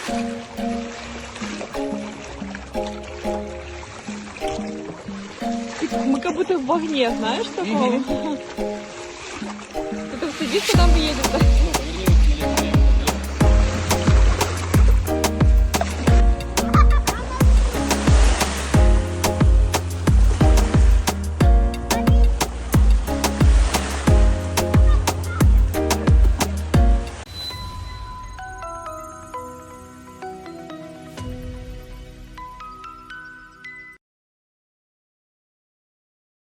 Мы как будто в огне, знаешь, такого? Ты там сидишь, куда мы едем?